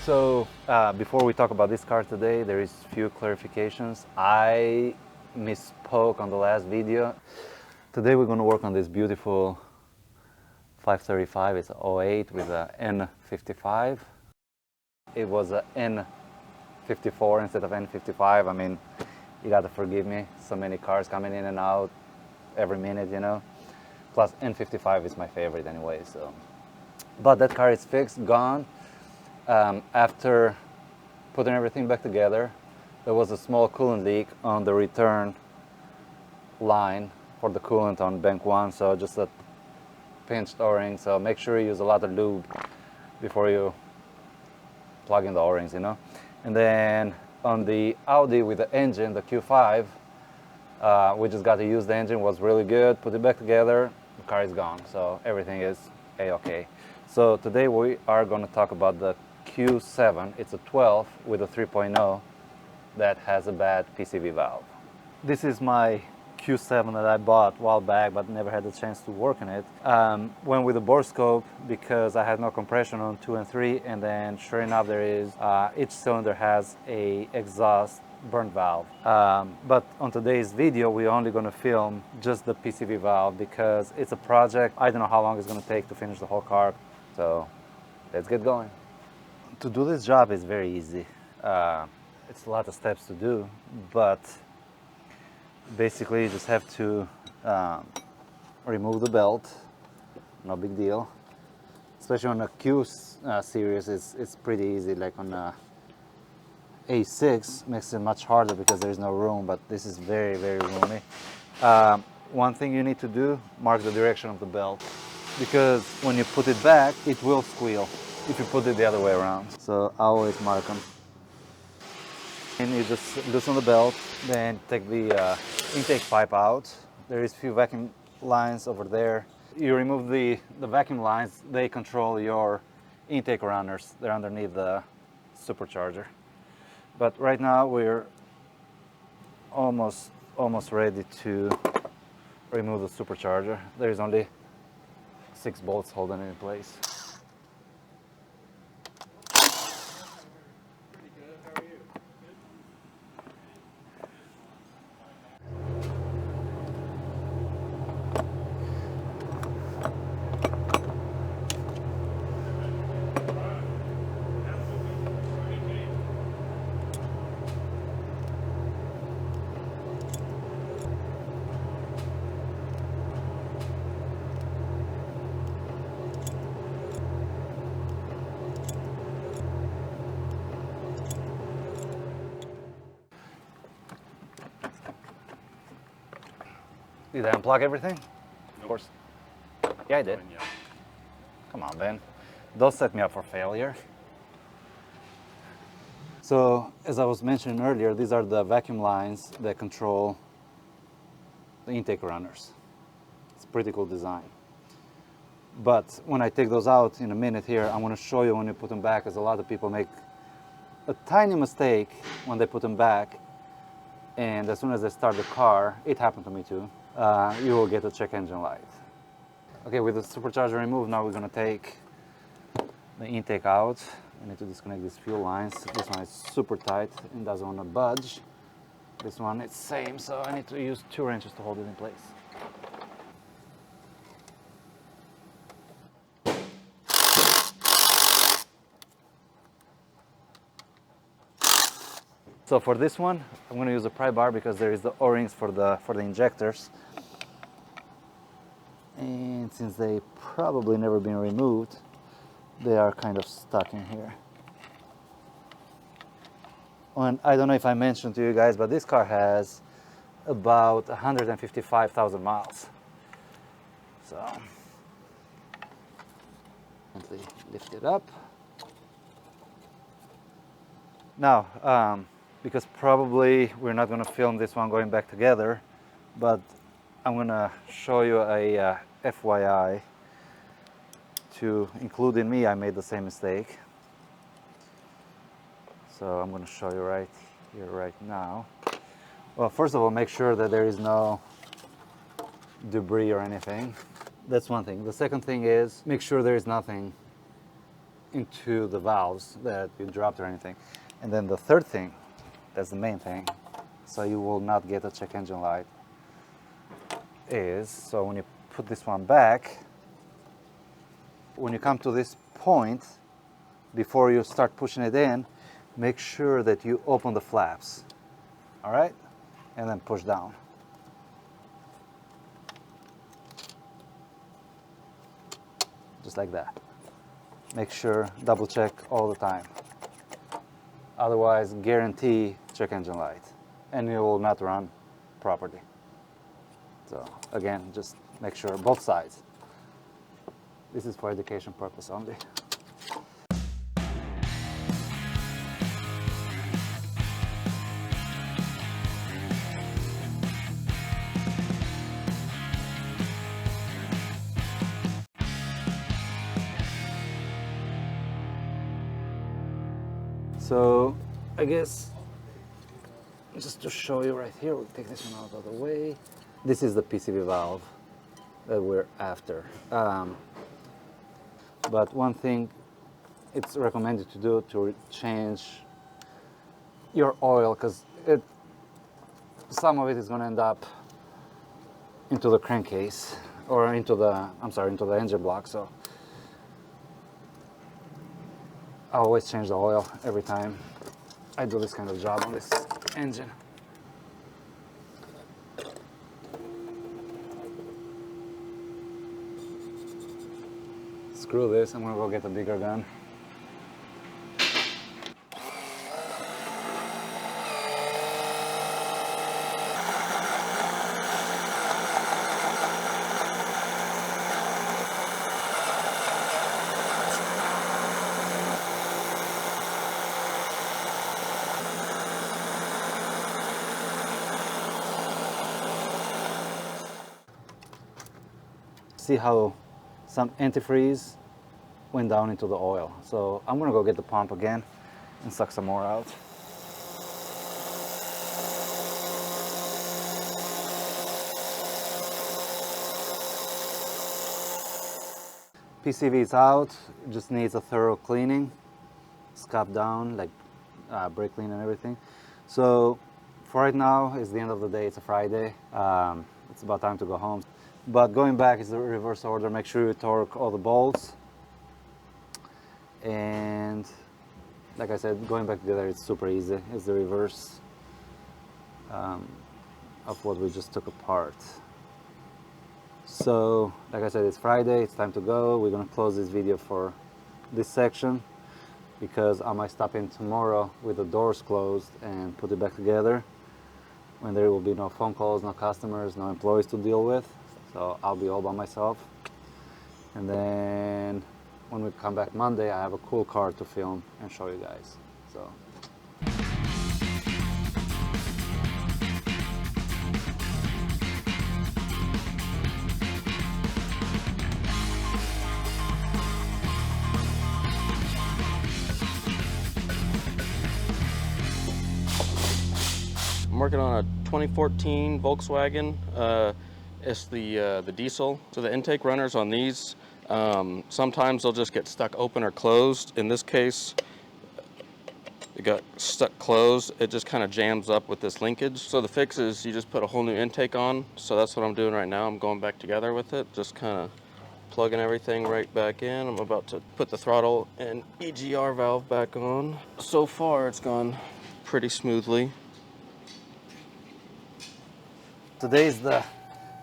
So before we talk about this car today, there is few clarifications. I misspoke on the last video. Today we're going to work on this beautiful 535. It's an '08 with a N55. It was a N54 instead of N55. I mean, you got to forgive me. So many cars coming in and out every minute, you know. Plus N55 is my favorite anyway. So, but that car is fixed, gone. After putting everything back together, there was a small coolant leak on the return line for the coolant on bank 1, so just a pinched o-ring. So make sure you use a lot of lube before you plug in the o-rings, you know. And then on the Audi with the engine, the Q5, we just got to use the engine. Was really good. Put it back together, the car is gone, so everything is a-okay. So today we are going to talk about the Q7. It's a 12 with a 3.0 that has a bad PCV valve. This is my Q7 that I bought a while back but never had the chance to work on it. Went with a bore scope because I had no compression on 2 and 3, and then sure enough there is, each cylinder has a exhaust burn valve. But on today's video we're only going to film just the PCV valve because it's a project. I don't know how long it's going to take to finish the whole car, so let's get going. To do this job is very easy. It's a lot of steps to do, but basically you just have to remove the belt. No big deal. Especially on a Q series, it's pretty easy. Like on a A6 makes it much harder because there is no room, but this is very, very roomy. One thing you need to do, mark the direction of the belt, because when you put it back, it will squeal if you put it the other way around. So I always mark them. And you just loosen the belt, then take the intake pipe out. There is a few vacuum lines over there. You remove the vacuum lines, they control your intake runners. They're underneath the supercharger. But right now we're almost ready to remove the supercharger. There's only 6 bolts holding it in place. Did I unplug everything? Nope. Of course. Yeah, I did. Yeah. Come on, Ben. Don't set me up for failure. So, as I was mentioning earlier, these are the vacuum lines that control the intake runners. It's a pretty cool design. But when I take those out in a minute here, I'm going to show you when you put them back, as a lot of people make a tiny mistake when they put them back, and as soon as they start the car, it happened to me too, you will get a check engine light. Okay, with the supercharger removed, now we're going to take the intake out. I need to disconnect these fuel lines. This one is super tight and doesn't want to budge. This one is same, so I need to use 2 wrenches to hold it in place. So for this one, I'm going to use a pry bar because there is the O-rings for the injectors. And since they probably never been removed, they are kind of stuck in here. And I don't know if I mentioned to you guys, but this car has about 155,000 miles. So, gently lift it up. Now, because probably we're not going to film this one going back together, but I'm going to show you a FYI to include in me. I made the same mistake. So I'm going to show you right here, right now. Well, first of all, make sure that there is no debris or anything. That's one thing. The second thing is make sure there is nothing into the valves that you dropped or anything. And then the third thing, that's the main thing, so you will not get a check engine light, is so when you put this one back, when you come to this point, before you start pushing it in, make sure that you open the flaps, all right? And then push down. Just like that. Make sure, double check all the time. Otherwise, guarantee check engine light, and it will not run properly. So again, just make sure both sides. This is for education purpose only. So I guess just to show you right here, we'll take this one out of the way. This is the PCV valve that we're after. But one thing it's recommended to do to change your oil, because some of it is going to end up into the crankcase or into the engine block. So I always change the oil every time I do this kind of job on this engine. Screw this, I'm gonna go get a bigger gun. See how some antifreeze went down into the oil. So I'm gonna go get the pump again and suck some more out. PCV is out, it just needs a thorough cleaning, scap down, like brake clean and everything. So for right now, it's the end of the day, it's a Friday. It's about time to go home. But going back is the reverse order. Make sure you torque all the bolts. And like I said, going back together, it's super easy. It's the reverse of what we just took apart. So, like I said, it's Friday, it's time to go. We're gonna close this video for this section because I might stop in tomorrow with the doors closed and put it back together when there will be no phone calls, no customers, no employees to deal with. So I'll be all by myself. And then when we come back Monday, I have a cool car to film and show you guys. So. I'm working on a 2014 Volkswagen. It's the diesel. So the intake runners on these, sometimes they'll just get stuck open or closed. In this case, it got stuck closed. It just kind of jams up with this linkage. So the fix is you just put a whole new intake on. So that's what I'm doing right now. I'm going back together with it, just kind of plugging everything right back in. I'm about to put the throttle and EGR valve back on. So far, it's gone pretty smoothly. Today is the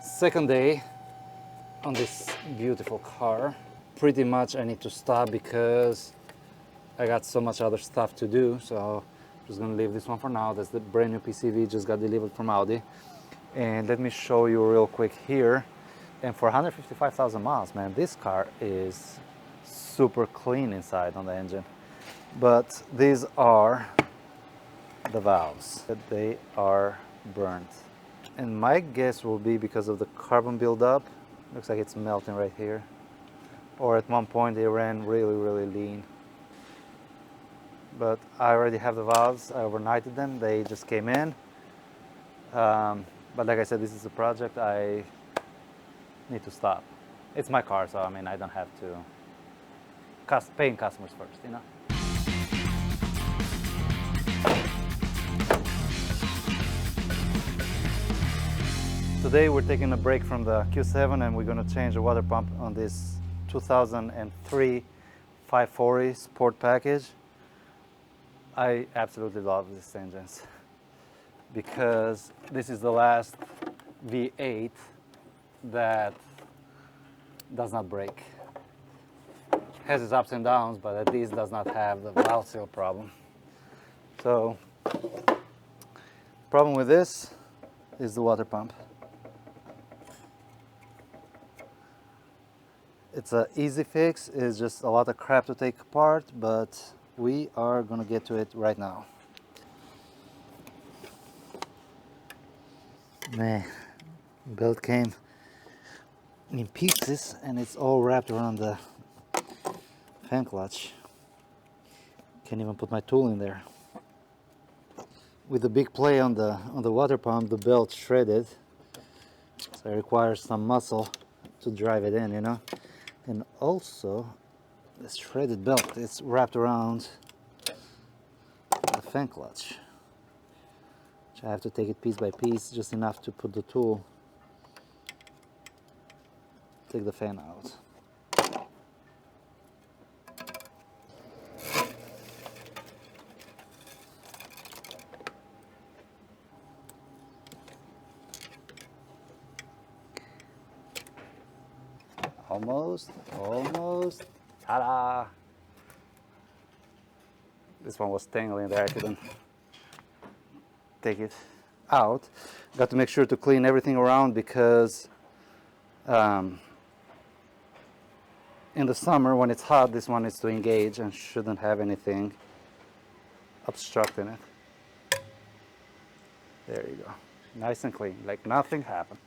second day on this beautiful car. Pretty much I need to stop because I got so much other stuff to do. So I'm just gonna leave this one for now. That's the brand new PCV, just got delivered from Audi. And let me show you real quick here. And for 155,000 miles, man, this car is super clean inside on the engine. But these are the valves. They are burnt. And my guess will be because of the carbon buildup. Looks like it's melting right here. Or at one point they ran really, really lean. But I already have the valves. I overnighted them. They just came in. But like I said, this is a project I need to stop. It's my car, so I mean, I don't have to paying customers first, you know. Today we're taking a break from the Q7 and we're going to change the water pump on this 2003 540 Sport package. I absolutely love these engines because this is the last V8 that does not break. Has its ups and downs, but at least does not have the valve seal problem. So, problem with this is the water pump. It's an easy fix, it's just a lot of crap to take apart, but we are gonna get to it right now. Man, belt came in pieces and it's all wrapped around the fan clutch. Can't even put my tool in there. With the big play on the water pump, the belt shredded, so it requires some muscle to drive it in, you know. And also, this shredded belt is wrapped around the fan clutch, which I have to take it piece by piece, just enough to put the tool, take the fan out. Almost, ta-da! This one was tangling there, I couldn't take it out. Got to make sure to clean everything around because in the summer when it's hot, this one needs to engage and shouldn't have anything obstructing it. There you go. Nice and clean, like nothing happened.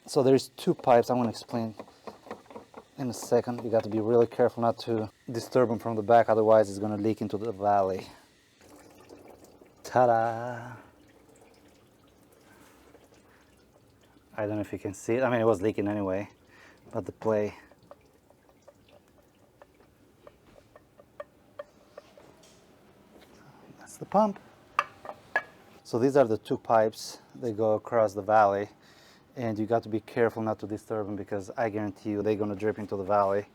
So there's two pipes. I'm going to explain in a second. You got to be really careful not to disturb them from the back, otherwise it's going to leak into the valley. Ta-da! I don't know if you can see it. I mean, it was leaking anyway, but the play. That's the pump. So these are the two pipes. They go across the valley. And you got to be careful not to disturb them because I guarantee you they're going to drip into the valley.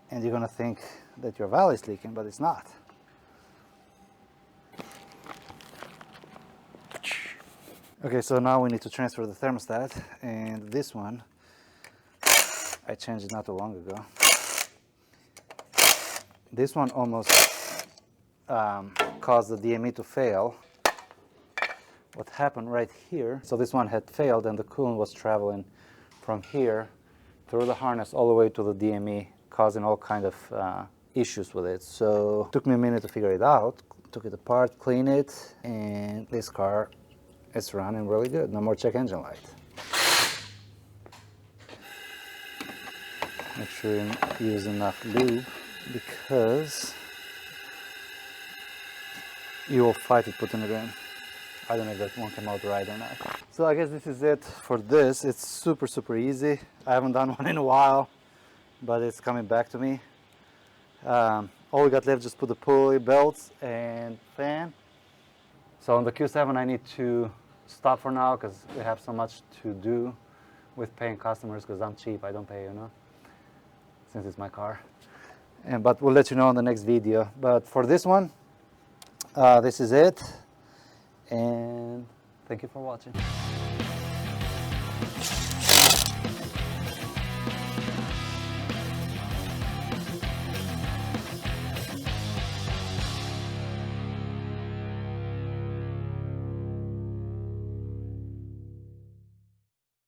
And you're going to think that your valley is leaking, but it's not. Okay, so now we need to transfer the thermostat. And this one, I changed it not too long ago. This one almost caused the DME to fail. What happened right here, so this one had failed and the coolant was traveling from here through the harness all the way to the DME, causing all kind of issues with it. So it took me a minute to figure it out, took it apart, clean it, and this car is running really good. No more check engine light. Make sure you use enough lube because you will fight it putting it in. I don't know if that one came out right or not. So I guess this is it for this. It's super easy. I haven't done one in a while, but it's coming back to me. All we got left, just put the pulley, belts, and fan. So on the Q7 I need to stop for now because we have so much to do with paying customers because I'm cheap, I don't pay, you know, since it's my car. But we'll let you know in the next video. But for this one, this is it. And thank you for watching.